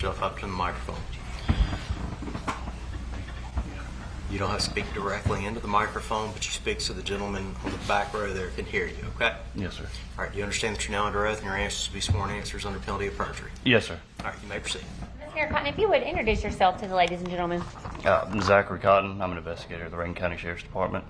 Yourself up to the microphone. You don't have to speak directly into the microphone, but you speak so the gentleman on the back row there can hear you, okay? Yes, sir. All right, you understand that you're now under oath and your answers to be sworn answers under penalty of perjury? Yes, sir. All right, you may proceed. Mr. Cotton, if you would introduce yourself to the ladies and gentlemen. I'm Zachary Cotton. I'm an investigator at the Rankin County Sheriff's Department.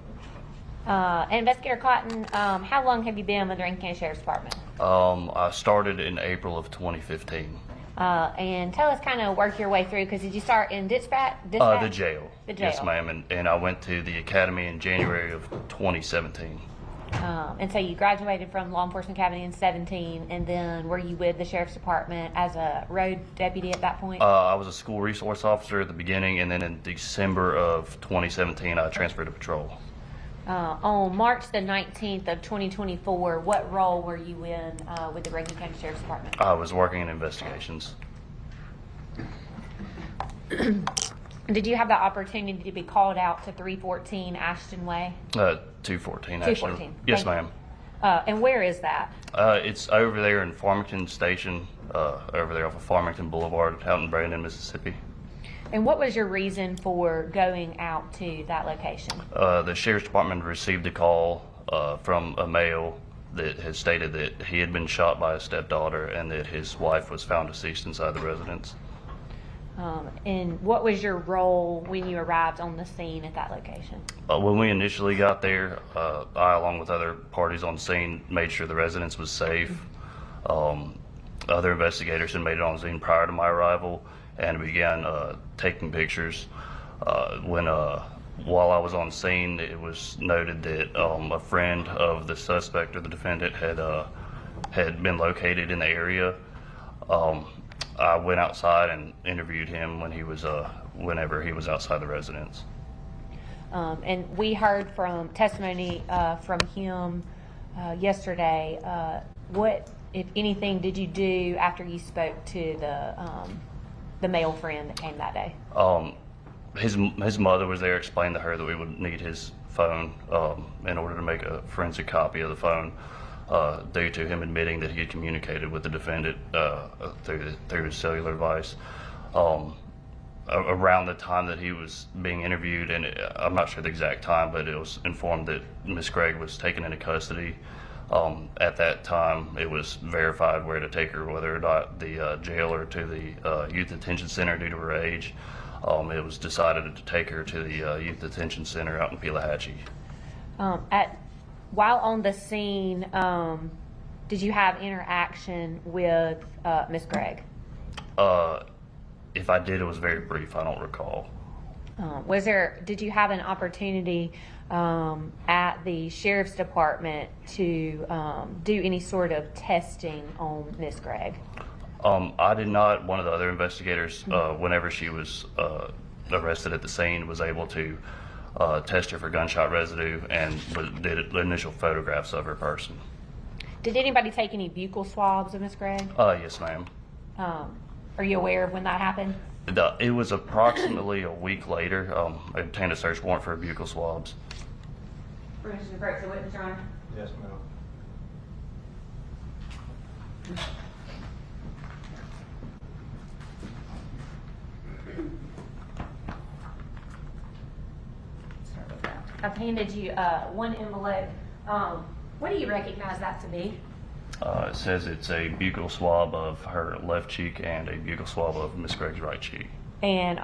Investigator Cotton, how long have you been with the Rankin County Sheriff's Department? I started in April of 2015. And tell us kind of work your way through, because did you start in dispatch? The jail. The jail. Yes, ma'am. And I went to the academy in January of 2017. And so you graduated from Law Enforcement Academy in 17, and then were you with the Sheriff's Department as a road deputy at that point? I was a school resource officer at the beginning, and then in December of 2017, I transferred to patrol. On March the 19th of 2024, what role were you in with the Rankin County Sheriff's Department? I was working in investigations. Did you have the opportunity to be called out to 314 Ashton Way? 214, actually. 214. Yes, Thank ma'am. And where is that? It's over there in Farmington Station, over there off of Farmington Boulevard, out in Brandon, Mississippi. And what was your reason for going out to that location? The Sheriff's Department received a call from a male that had stated that he had been shot by his stepdaughter and that his wife was found deceased inside the residence. And what was your role when you arrived on the scene at that location? When we initially got there, I, along with other parties on scene, made sure the residence was safe. Other investigators had made it on scene prior to my arrival and began taking pictures. While I was on scene, it was noted that a friend of the suspect or the defendant had been located in the area. I went outside and interviewed him whenever he was outside the residence. And we heard from testimony from him yesterday. What, if anything, did you do after you spoke to the male friend that came that day? His mother was there, explained to her that we would need his phone in order to make a forensic copy of the phone, due to him admitting that he had communicated with the defendant through his cellular device. Around the time that he was being interviewed, and I'm not sure the exact time, but it was informed that Ms. Gregg was taken into custody. At that time, it was verified where to take her, whether or not the jail or to the youth detention center due to her age. It was decided to take her to the youth detention center out in Pelahatchie. While on the scene, did you have interaction with Ms. Gregg? If I did, it was very brief. I don't recall. Did you have an opportunity at the Sheriff's Department to do any sort of testing on Ms. Gregg? I did not. One of the other investigators, whenever she was arrested at the scene, was able to test her for gunshot residue and did initial photographs of her person. Did anybody take any buccal swabs of Ms. Gregg? Yes, ma'am. Are you aware of when that happened? It was approximately a week later. I obtained a search warrant for buccal swabs. Permission to approach the witness, Your Honor? Yes, ma'am. I've handed you one envelope. What do you recognize that to be? It says it's a buccal swab of her left cheek and a buccal swab of Miss Gregg's right cheek. And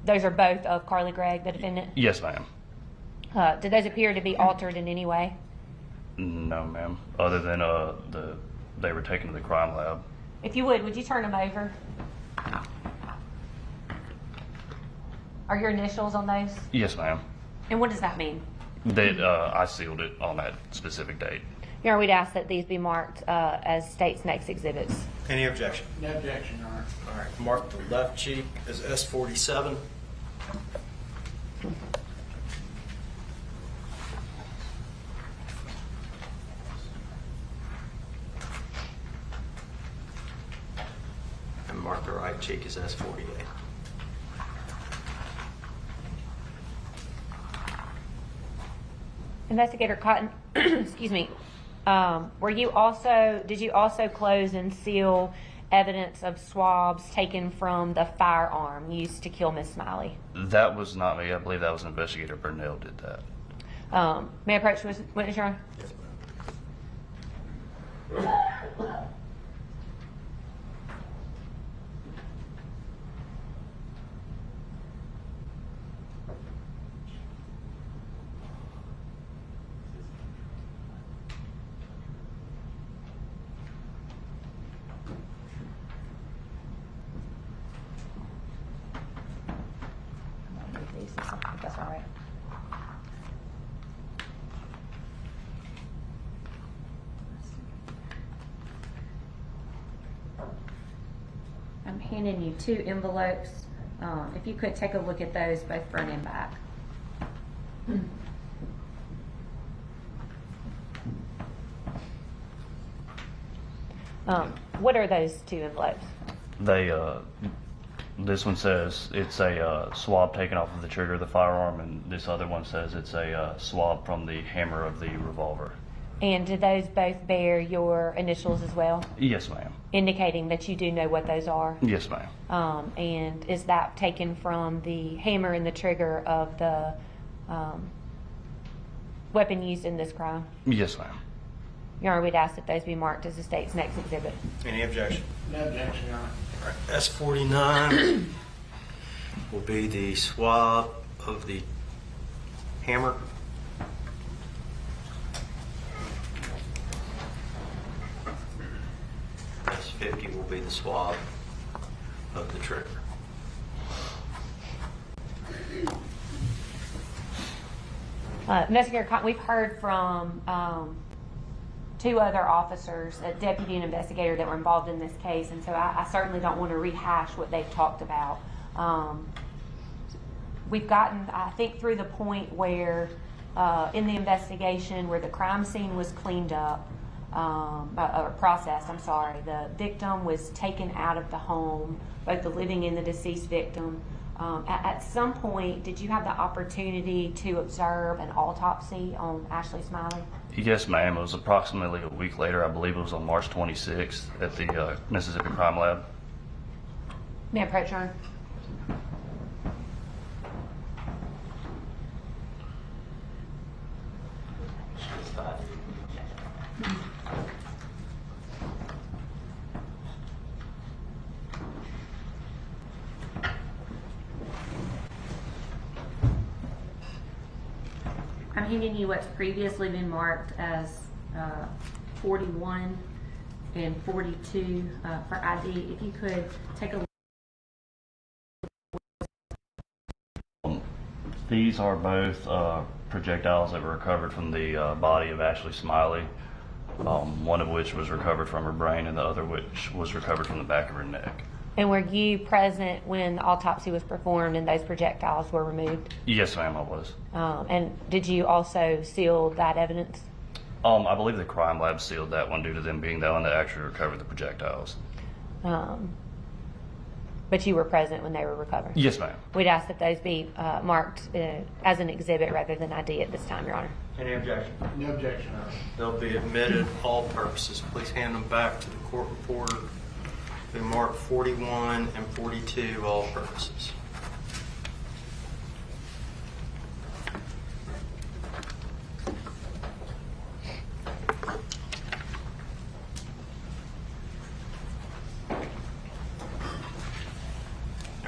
those are both of Carly Gregg, the defendant? Yes, ma'am. Did those appear to be altered in any way? No, ma'am. Other than they were taken to the crime lab. If you would you turn them over? Are your initials on those? Yes, ma'am. And what does that mean? That I sealed it on that specific date. Your Honor, we'd ask that these be marked as state's next exhibits. Any objection? No objection, Your Honor. All right, mark the left cheek as S47. And mark the right cheek as S48. Investigator Cotton, excuse me, did you also close and seal evidence of swabs taken from the firearm used to kill Miss Smiley? That was not me. I believe that was investigator Burnell did that. May I approach witness, Your Honor? If that's all right. I'm handing you 2 envelopes. If you could take a look at those, both front and back. What are those 2 envelopes? They, this one says it's a swab taken off of the trigger of the firearm, and this other one says it's a swab from the hammer of the revolver. And do those both bear your initials as well? Yes, ma'am. Indicating that you do know what those are? Yes, ma'am. And is that taken from the hammer and the trigger of the weapon used in this crime? Yes, ma'am. Your Honor, we'd ask that those be marked as the state's next exhibit. Any objection? No objection, Your Honor. All right, S49 will be the swab of the hammer. S50 will be the swab of the trigger. Investigator Cotton, we've heard from 2 other officers, a deputy and investigator, that were involved in this case, and so I certainly don't want to rehash what they've talked about. We've gotten, I think, through the point where in the investigation where the crime scene was cleaned up, or processed, I'm sorry, the victim was taken out of the home, both the living and the deceased victim. At some point, did you have the opportunity to observe an autopsy on Ashley Smiley? Yes, ma'am. It was approximately a week later. I believe it was on March 26th at the Mississippi Crime Lab. May I approach, Your Honor? I'm handing you what's previously been marked as 41 and 42 for ID. If you could take a look. These are both projectiles that were recovered from the body of Ashley Smiley, one of which was recovered from her brain and the other which was recovered from the back of her neck. And were you present when the autopsy was performed and those projectiles were removed? Yes, ma'am, I was. And did you also seal that evidence? I believe the crime lab sealed that one due to them being the one that actually recovered the projectiles. But you were present when they were recovered? Yes, ma'am. We'd ask that those be marked as an exhibit rather than ID at this time, Your Honor. Any objection? No objection, Your Honor. They'll be admitted all purposes. Please hand them back to the court reporter. They marked 41 and 42 all purposes.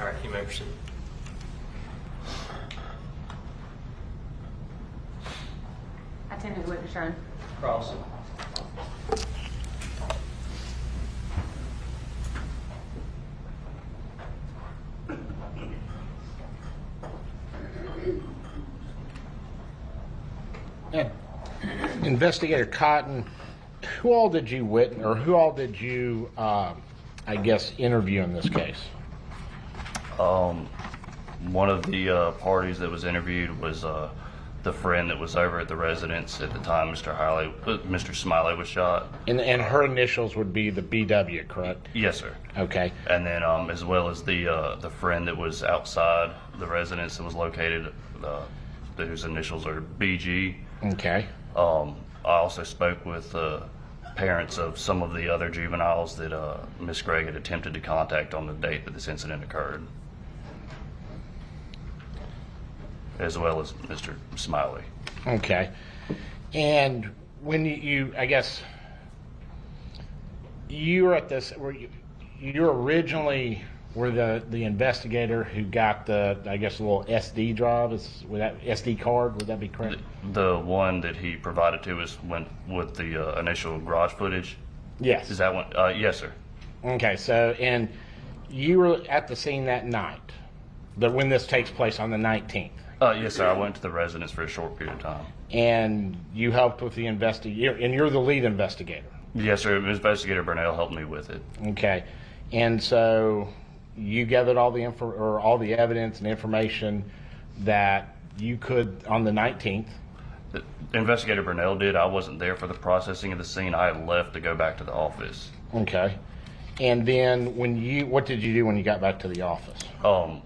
All right, you may proceed. Attendant witness, Your Honor. Cross. Investigator Cotton, who all did you witness, or who all did you, I guess, interview in this case? One of the parties that was interviewed was the friend that was over at the residence at the time Mr. Smiley was shot. And her initials would be the BW, correct? Yes, sir. Okay. And then as well as the friend that was outside the residence that was located, whose initials are BG. Okay. I also spoke with parents of some of the other juveniles that Miss Gregg had attempted to contact on the date that this incident occurred, as well as Mr. Smiley. Okay. And when you I guess, you were at this, you originally were the investigator who got the, I guess, a little SD drive, with that SD card, would that be correct? The one that he provided to us went with the initial garage footage. Yes. Is that one? Yes, sir. Okay, so, and you were at the scene that night, when this takes place on the 19th. Yes, sir. I went to the residence for a short period of time. And you helped with the investigator, and you're the lead investigator. Yes, sir. Investigator Burnell helped me with it. Okay, and so you gathered all the all the evidence and information that you could on the 19th. Investigator Burnell did. I wasn't there for the processing of the scene. I had left to go back to the office. Okay, and then what did you do when you got back to the office?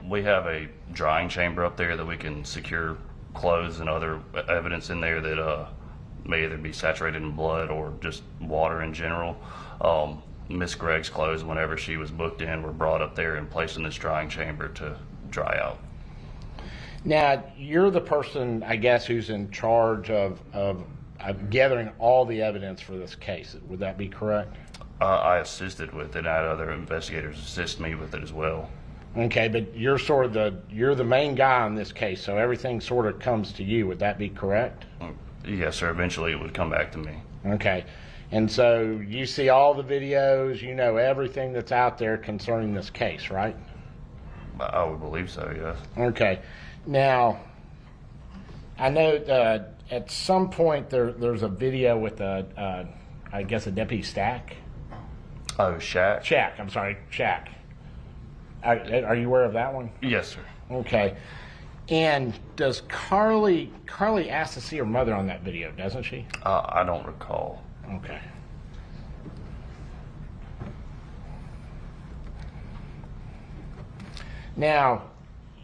We have a drying chamber up there that we can secure clothes and other evidence in there that may either be saturated in blood or just water in general. Miss Gregg's clothes, whenever she was booked in, were brought up there and placed in this drying chamber to dry out. Now, you're the person, I guess, who's in charge of gathering all the evidence for this case. Would that be correct? I assisted with it. I had other investigators assist me with it as well. Okay, but you're you're the main guy on this case, so everything sort of comes to you. Would that be correct? Yes, sir. Eventually it would come back to me. Okay. And so you see all the videos, you know everything that's out there concerning this case, right? I would believe so, yes. Okay. Now, I know at some point there's a video with I guess a deputy Stack? Oh, Shaq? Shack, I'm sorry, Shack. Are you aware of that one? Yes, sir. Okay. And does Carly ask to see her mother on that video, doesn't she? I don't recall. Okay. Now,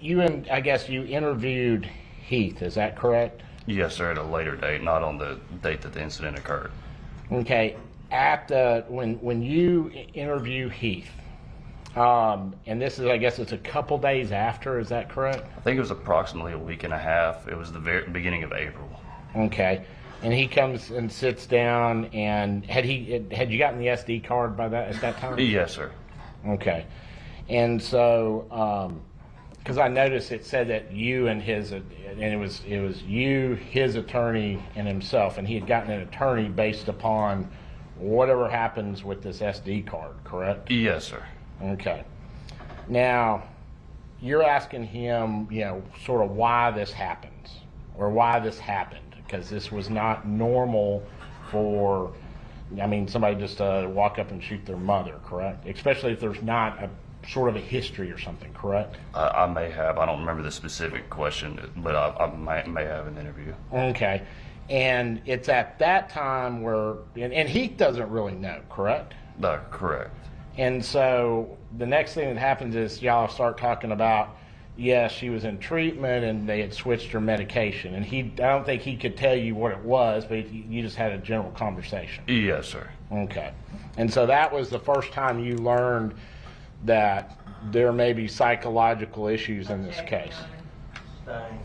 I guess you interviewed Heath, is that correct? Yes, sir, at a later date, not on the date that the incident occurred. Okay. When you interview Heath, and this is, I guess it's a couple days after, is that correct? I think it was approximately a week and a half. It was the very beginning of April. Okay. And he comes and sits down, and had you gotten the SD card at that time? Yes, sir. Okay. And so, because I noticed it said that you and it was you, his attorney, and himself, and he had gotten an attorney based upon whatever happens with this SD card, correct? Yes, sir. Okay. Now, you're asking him, sort of why this happens, or why this happened, because this was not normal for, somebody just to walk up and shoot their mother, correct? Especially if there's not a sort of a history or something, correct? I may have. I don't remember the specific question, but I may have an interview. Okay. And it's at that time where, and Heath doesn't really know, correct? Correct. And so the next thing that happens is y'all start talking about, yes, she was in treatment and they had switched her medication. And I don't think he could tell you what it was, but you just had a general conversation. Yes, sir. Okay. And so that was the first time you learned that there may be psychological issues in this case. Dang.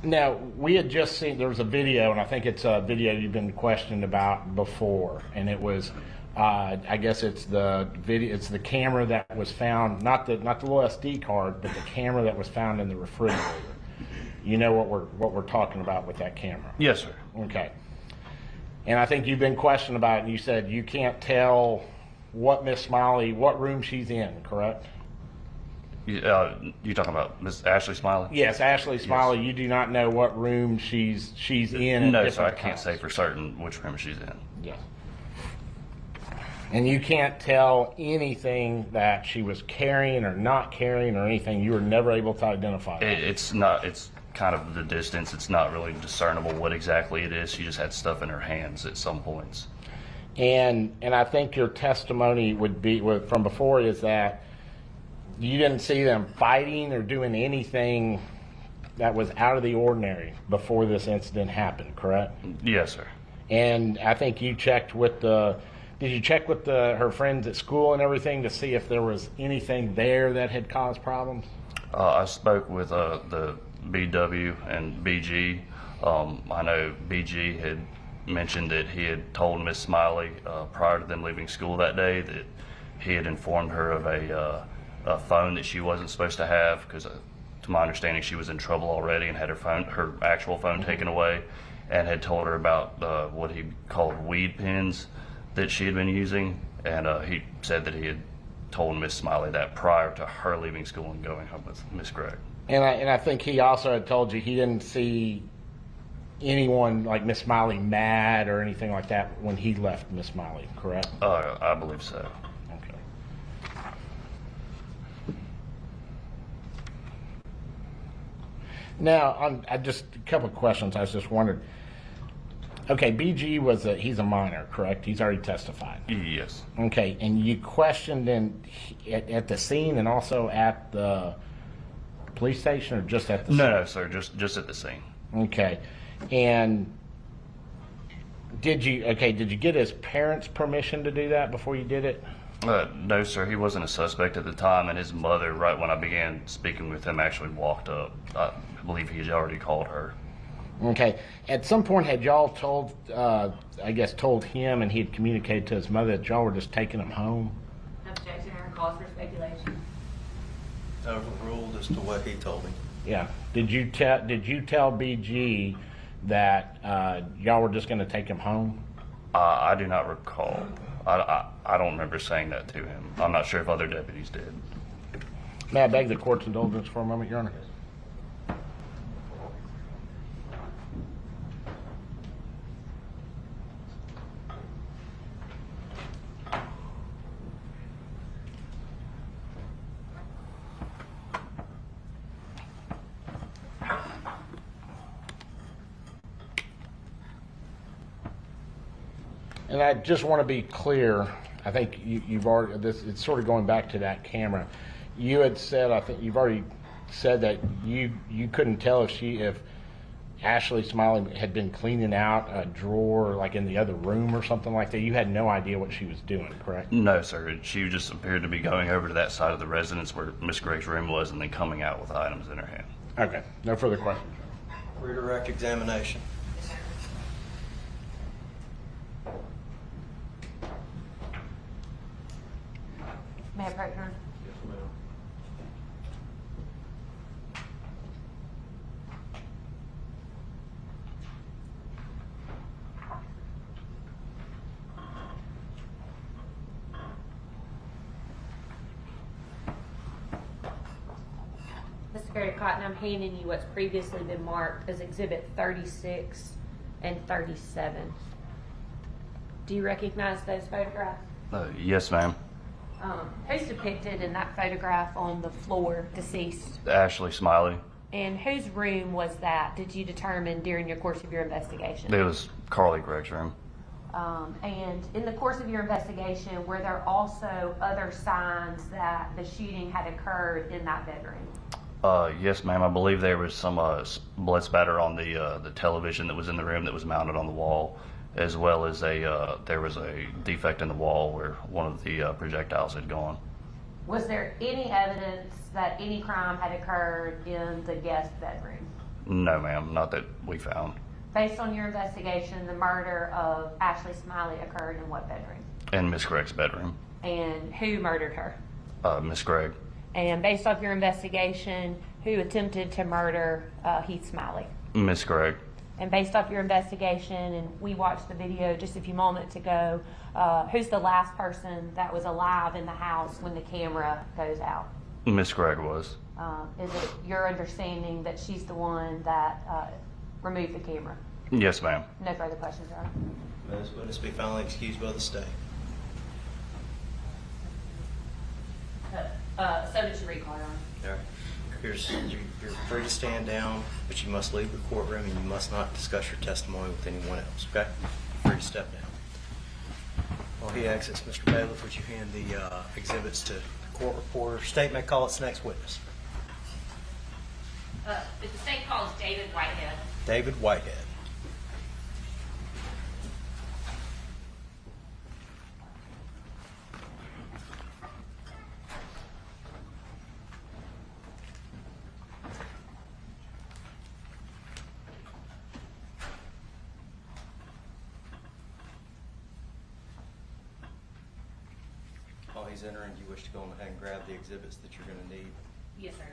Now, we had just seen, there was a video, and I think it's a video you've been questioned about before, and it was, I guess it's the video, it's the camera that was found, not the little SD card, but the camera that was found in the refrigerator. You know what we're talking about with that camera? Yes, sir. Okay. And I think you've been questioned about it, and you said you can't tell what Miss Smiley, what room she's in, correct? You talking about Miss Ashley Smiley? Yes, Ashley Smiley. Yes. You do not know what room she's in. No, sir. I can't say for certain which room she's in. Yes. And you can't tell anything that she was carrying or not carrying or anything. You were never able to identify that. It's not. It's kind of the distance. It's not really discernible what exactly it is. She just had stuff in her hands at some points. And I think your testimony would be from before is that you didn't see them fighting or doing anything that was out of the ordinary before this incident happened, correct? Yes, sir. And I think you checked with did you check with her friends at school and everything to see if there was anything there that had caused problems? I spoke with the BW and BG. I know BG had mentioned that he had told Miss Smiley prior to them leaving school that day that he had informed her of a phone that she wasn't supposed to have because, to my understanding, she was in trouble already and had her actual phone taken away, and had told her about what he called weed pens that she had been using, and he said that he had told Miss Smiley that prior to her leaving school and going home with Miss Gregg. And I think he also had told you he didn't see anyone like Miss Smiley mad or anything like that when he left Miss Smiley, correct? I believe so. Okay. Now, I just a couple of questions. I was just wondered. Okay, BG he's a minor, correct? He's already testified. Yes. Okay, and you questioned him at the scene and also at the police station, or just at the scene? No, sir, just at the scene. Okay, and did you get his parents' permission to do that before you did it? No, sir, he wasn't a suspect at the time, and his mother, right when I began speaking with him, actually walked up. I believe he had already called her. Okay. At some point, had y'all told him, and he had communicated to his mother that y'all were just taking him home? Objection or cause for speculation. Overruled as to what he told me. Yeah. Did you tell BG that y'all were just going to take him home? I do not recall. I don't remember saying that to him. I'm not sure if other deputies did. May I beg the court's indulgence for a moment, Your Honor? And I just want to be clear. I think you've already it's sort of going back to that camera. You had said, I think you've already said that you couldn't tell if Ashley Smiley had been cleaning out a drawer like in the other room or something like that. You had no idea what she was doing, correct? No, sir. She just appeared to be going over to that side of the residence where Miss Gregg's room was, and then coming out with items in her hand. Okay. No further questions. Redirect examination. May I approach her? Yes, ma'am. Mr. Secretary Cotton, I'm handing you what's previously been marked as Exhibit 36 and 37. Do you recognize those photographs? Yes, ma'am. Who's depicted in that photograph on the floor, deceased? Ashley Smiley. And whose room was that, did you determine during your course of your investigation? It was Carly Gregg's room. And in the course of your investigation, were there also other signs that the shooting had occurred in that bedroom? Yes, ma'am. I believe there was some blood spatter on the television that was in the room that was mounted on the wall, as well as there was a defect in the wall where one of the projectiles had gone. Was there any evidence that any crime had occurred in the guest bedroom? No, ma'am. Not that we found. Based on your investigation, the murder of Ashley Smiley occurred in what bedroom? In Miss Gregg's bedroom. And who murdered her? Miss Gregg. And based off your investigation, who attempted to murder Heath Smiley? Miss Gregg. And based off your investigation, and we watched the video just a few moments ago, who's the last person that was alive in the house when the camera goes out? Miss Gregg was. Is it your understanding that she's the one that removed the camera? Yes, ma'am. No further questions, Your Honor. May this witness be finally excused by the state. So did you recall, Your Honor. All right. You're free to stand down, but you must leave the courtroom and you must not discuss your testimony with anyone else, okay? You're free to step down. While he exits, Mr. Bailiff, would you hand the exhibits to the court reporter? State may call its next witness. The state calls David Whitehead. David Whitehead. While he's entering, do you wish to go ahead and grab the exhibits that you're going to need? Yes, sir.